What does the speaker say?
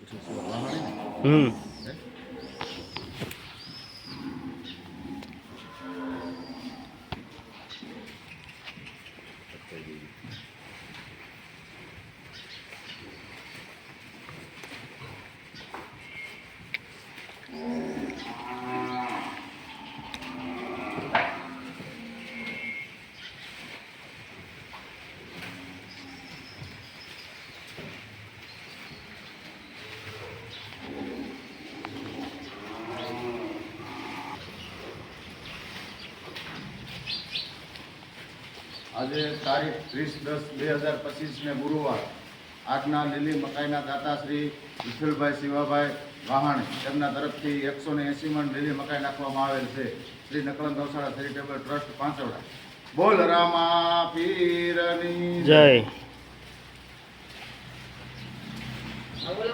હમ આજે તારીખ 30/10/2025 ગુરુવાર આજના લીલી મકાઈના દાતા શ્રી વિઠ્ઠલભાઈ શિવાભાઈ વાહાણી તેમના તરફથી 180 મણ લીલી મકાઈ નાખવામાં આવેલ છે. શ્રી નકલન ગૌશાળા ચેરિટેબલ ટ્રસ્ટ પાંચવડા. બોલ રામા પીરની જય. બોલો,